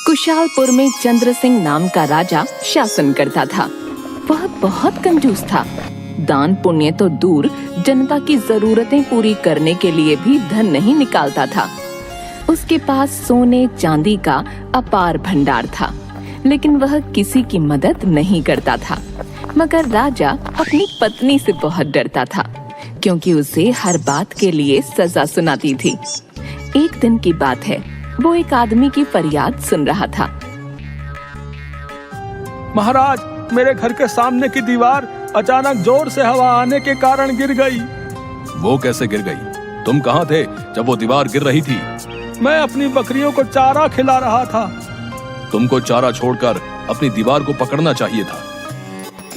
कुशालपुर में चंद्र सिंह नाम का राजा शासन करता था। वह बहुत कंजूस था। दान पुण्य तो दूर, जनता की जरूरतें पूरी करने के लिए भी धन नहीं निकालता था। उसके पास सोने चांदी का अपार भंडार था, लेकिन वह किसी की मदद नहीं करता था। मगर राजा अपनी पत्नी से बहुत डरता था, क्योंकि उसे हर बात के लिए सजा सुनाती थी। एक दिन की बात है, वो एक आदमी की फरियाद सुन रहा था। महाराज, मेरे घर के सामने की दीवार अचानक जोर से हवा आने के कारण गिर गई। वो कैसे गिर गई? तुम कहाँ थे जब वो दीवार गिर रही थी? मैं अपनी बकरियों को चारा खिला रहा था। तुमको चारा छोड़कर अपनी दीवार को पकड़ना चाहिए था।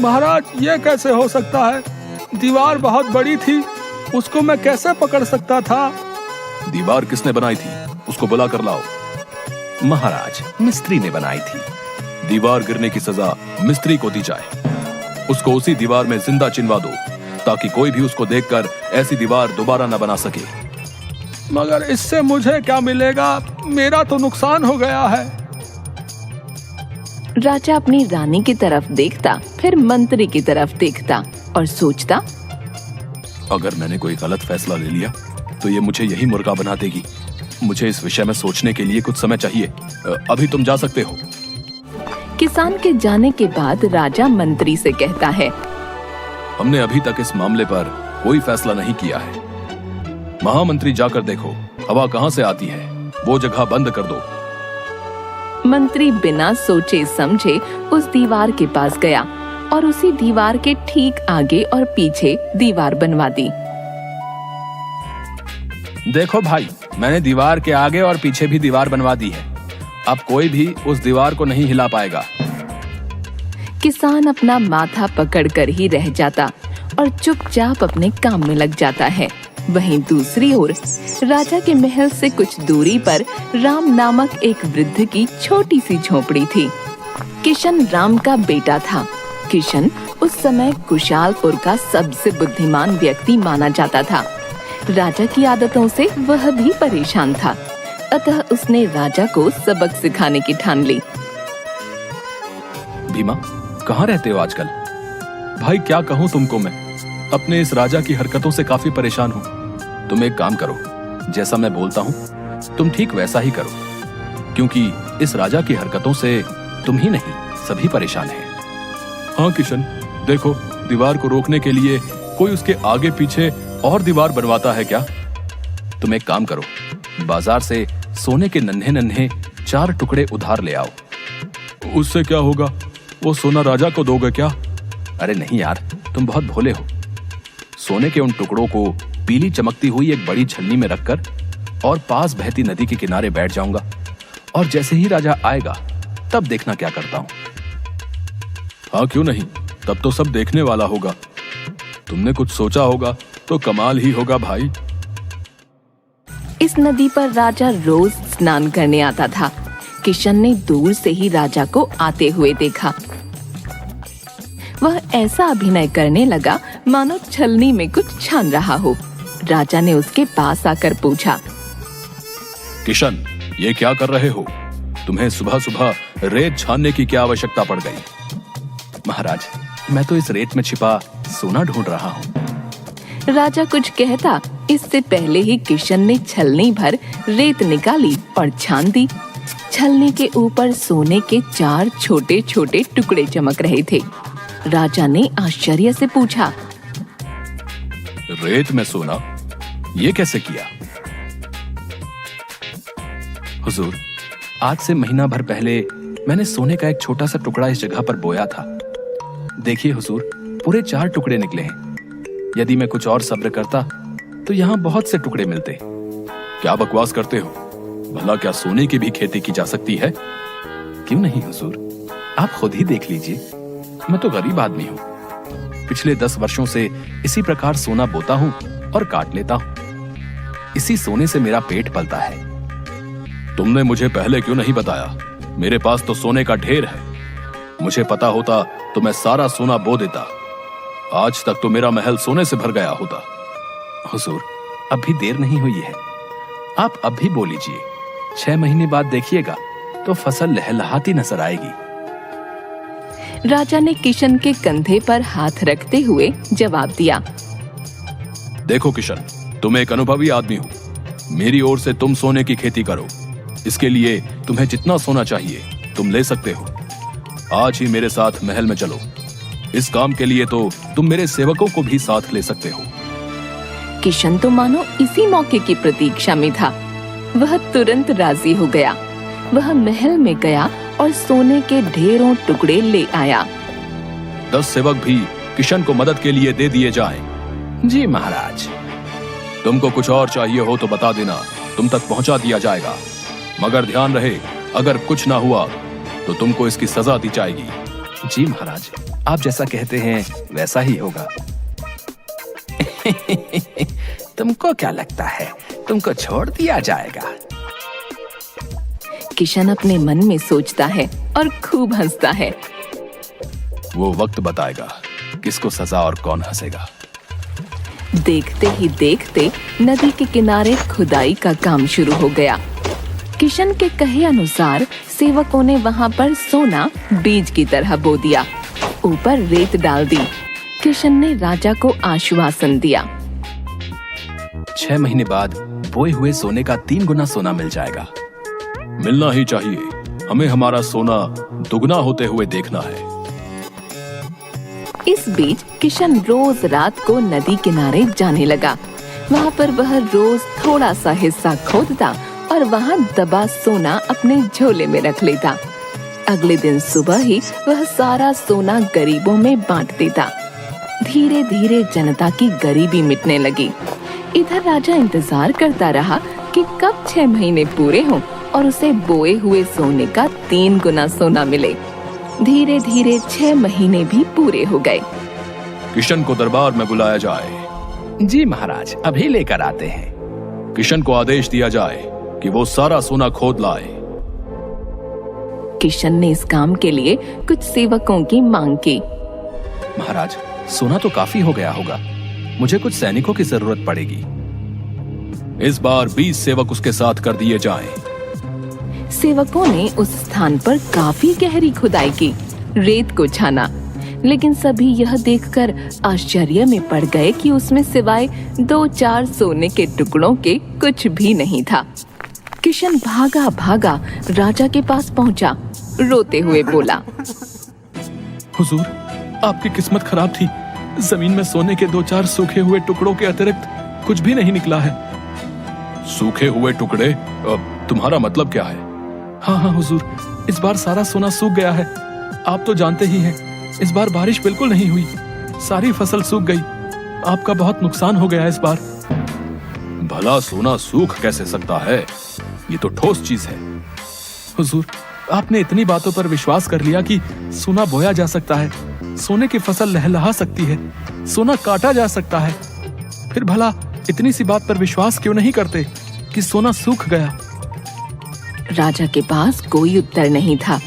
महाराज, ये कैसे हो सकता है? दीवार बहुत बड़ी थी, उसको मैं कैसे पकड़ सकता था? दीवार किसने बनाई थी? उसको बुला कर लाओ। महाराज, मिस्त्री ने बनाई थी। दीवार गिरने की सजा मिस्त्री को दी जाए। उसको उसी दीवार में जिंदा चिनवा दो, ताकि कोई भी उसको देखकर ऐसी दीवार दोबारा न बना सके। मगर इससे मुझे क्या मिलेगा? मेरा तो नुकसान हो गया है। राजा अपनी रानी की तरफ देखता, फिर मंत्री की तरफ देखता और सोचता, अगर मैंने कोई गलत फैसला ले लिया तो ये मुझे यही मुर्गा बना देगी। मुझे इस विषय में सोचने के लिए कुछ समय चाहिए। अभी तुम जा सकते हो। किसान के जाने के बाद राजा मंत्री से कहता है, हमने अभी तक इस मामले पर कोई फैसला नहीं किया है। महामंत्री, जाकर देखो हवा कहाँ से आती है, वो जगह बंद कर दो। मंत्री बिना सोचे समझे उस दीवार के पास गया और उसी दीवार के ठीक आगे और पीछे दीवार बनवा दी। देखो भाई, मैंने दीवार के आगे और पीछे भी दीवार बनवा दी है। अब कोई भी उस दीवार को नहीं हिला पाएगा। किसान अपना माथा पकड़कर ही रह जाता और चुपचाप अपने काम में लग जाता है। वहीं दूसरी ओर राजा के महल से कुछ दूरी पर राम नामक एक वृद्ध की छोटी सी झोपड़ी थी। किशन राम का बेटा था। किशन उस समय कुशालपुर का सबसे बुद्धिमान व्यक्ति माना जाता था। राजा की आदतों से वह भी परेशान था, अतः उसने राजा को सबक सिखाने की ठान ली। भीमा, कहाँ रहते हो आजकल? भाई, क्या कहूँ तुमको, मैं अपने इस राजा की हरकतों से काफी परेशान हूँ। तुम एक काम करो, जैसा मैं बोलता हूँ तुम ठीक वैसा ही करो, क्योंकि इस राजा की हरकतों से तुम ही नहीं सभी परेशान हैं। हाँ किशन, देखो, दीवार को रोकने के लिए कोई उसके आगे पीछे और दीवार बनवाता है क्या? तुम एक काम करो, बाजार से सोने के नन्हे नन्हे 4 टुकड़े उधार ले आओ। उससे क्या होगा? वो सोना राजा को दोगे क्या? अरे नहीं यार, तुम बहुत भोले हो। सोने के उन टुकड़ों को पीली चमकती हुई एक बड़ी छन्नी में रखकर और पास बहती नदी के किनारे बैठ जाऊंगा, और जैसे ही राजा आएगा तब देखना क्या करता हूं। हाँ, क्यों नहीं, तब तो सब देखने वाला होगा। तुमने कुछ सोचा होगा तो कमाल ही होगा भाई। इस नदी पर राजा रोज स्नान करने आता था। किशन ने दूर से ही राजा को आते हुए देखा। वह ऐसा अभिनय करने लगा मानो छलनी में कुछ छान रहा हो। राजा ने उसके पास आकर पूछा, किशन, ये क्या कर रहे हो? तुम्हें सुबह सुबह रेत छानने की क्या आवश्यकता पड़ गई? महाराज, मैं तो इस रेत में छिपा सोना ढूंढ रहा हूँ। राजा कुछ कहता, इससे पहले ही किशन ने छलनी भर रेत निकाली और छान दी। छलनी के ऊपर सोने के 4 छोटे छोटे टुकड़े चमक रहे थे। राजा ने आश्चर्य से पूछा, रेत में सोना, ये कैसे किया? हुजूर, आज से महीना भर पहले मैंने सोने का एक छोटा सा टुकड़ा इस जगह पर बोया था। देखिए हुजूर, पूरे 4 टुकड़े निकले हैं। यदि मैं कुछ और सब्र करता तो यहाँ बहुत से टुकड़े मिलते। क्या बकवास करते हो? भला क्या सोने की भी खेती की जा सकती है? क्यों नहीं हुजूर, आप खुद ही देख लीजिए। मैं तो गरीब आदमी हूँ। पिछले 10 वर्षों से इसी प्रकार सोना बोता हूँ और काट लेता हूँ। इसी सोने से मेरा पेट पलता है। तुमने मुझे पहले क्यों नहीं बताया? मेरे पास तो सोने का ढेर है। मुझे पता होता तो मैं सारा सोना बो देता। आज तक तो मेरा महल सोने से भर गया होता। हुजूर, अभी देर नहीं हुई है, आप अब भी बो लीजिए। 6 महीने बाद देखिएगा, तो फसल लहलहाती नजर आएगी। राजा ने किशन के कंधे पर हाथ रखते हुए जवाब दिया। देखो किशन, तुम एक अनुभवी आदमी हो। मेरी ओर से तुम सोने की खेती करो। इसके लिए तुम्हें जितना सोना चाहिए तुम ले सकते हो। आज ही मेरे साथ महल में चलो। इस काम के लिए तो तुम मेरे सेवकों को भी साथ ले सकते हो। किशन तो मानो इसी मौके की प्रतीक्षा में था। वह तुरंत राजी हो गया। वह महल में गया और सोने के ढेरों टुकड़े ले आया। 10 सेवक भी किशन को मदद के लिए दे दिए जाएं। जी महाराज। तुमको कुछ और चाहिए हो तो बता देना, तुम तक पहुंचा दिया जाएगा। मगर ध्यान रहे, अगर कुछ ना हुआ तो तुमको इसकी सजा दी जाएगी। जी महाराज, आप जैसा कहते हैं वैसा ही होगा। तुमको क्या लगता है तुमको छोड़ दिया जाएगा? किशन अपने मन में सोचता है और खूब हंसता है। वो वक्त बताएगा किसको सजा और कौन हंसेगा। देखते ही देखते नदी के किनारे खुदाई का काम शुरू हो गया। किशन के कहे अनुसार सेवकों ने वहां पर सोना बीज की तरह बो दिया, ऊपर रेत डाल दी। किशन ने राजा को आश्वासन दिया। 6 महीने बाद बोए हुए सोने का 3 गुना सोना मिल जाएगा। मिलना ही चाहिए। हमें हमारा सोना दुगना होते हुए देखना है। इस बीच किशन रोज रात को नदी किनारे जाने लगा। वहाँ पर वह रोज थोड़ा सा हिस्सा खोदता और वहाँ दबा सोना अपने झोले में रख लेता। अगले दिन सुबह ही वह सारा सोना गरीबों में बांट देता। धीरे धीरे जनता की गरीबी मिटने लगी। इधर राजा इंतजार करता रहा कि कब 6 महीने पूरे हों और उसे बोए हुए सोने का 3 गुना सोना मिले। धीरे धीरे 6 महीने भी पूरे हो गए। किशन को दरबार में बुलाया जाए। जी महाराज, अभी लेकर आते हैं। किशन को आदेश दिया जाए कि वो सारा सोना खोद लाए। किशन ने इस काम के लिए कुछ सेवकों की मांग की। महाराज, सोना तो काफी हो गया होगा। मुझे कुछ सैनिकों की जरूरत पड़ेगी। इस बार 20 सेवक उसके साथ कर दिए जाएं। सेवकों ने उस स्थान पर काफी गहरी खुदाई की, रेत को छाना, लेकिन सभी यह देखकर आश्चर्य में पड़ गए कि उसमें सिवाय 2-4 सोने के टुकड़ों के कुछ भी नहीं था। किशन भागा भागा राजा के पास पहुंचा, रोते हुए बोला। हुजूर, आपकी किस्मत खराब थी। जमीन में सोने के 2-4 सूखे हुए टुकड़ों के अतिरिक्त कुछ भी नहीं निकला है। सूखे हुए टुकड़े? तुम्हारा मतलब क्या है? हाँ हुजूर, इस बार सारा सोना सूख गया है। आप तो जानते ही हैं, इस बार बारिश बिल्कुल नहीं हुई। सारी फसल सूख गई। आपका बहुत नुकसान हो गया इस बार। भला सोना सूख कैसे सकता है? ये तो ठोस चीज है। हुजूर, आपने इतनी बातों पर विश्वास कर लिया कि सोना बोया जा सकता है, सोने की फसल लहलहा सकती है, सोना काटा जा सकता है। फिर भला इतनी सी बात पर विश्वास क्यों नहीं करते कि सोना सूख गया? राजा के पास कोई उत्तर नहीं था।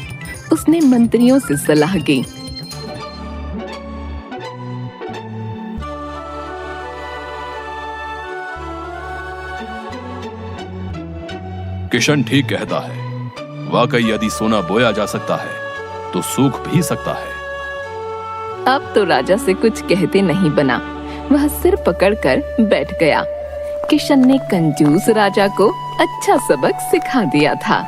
उसने मंत्रियों से सलाह की। किशन ठीक कहता है। वाकई यदि सोना बोया जा सकता है तो सूख भी सकता है। अब तो राजा से कुछ कहते नहीं बना। वह सिर पकड़कर बैठ गया। किशन ने कंजूस राजा को अच्छा सबक सिखा दिया था।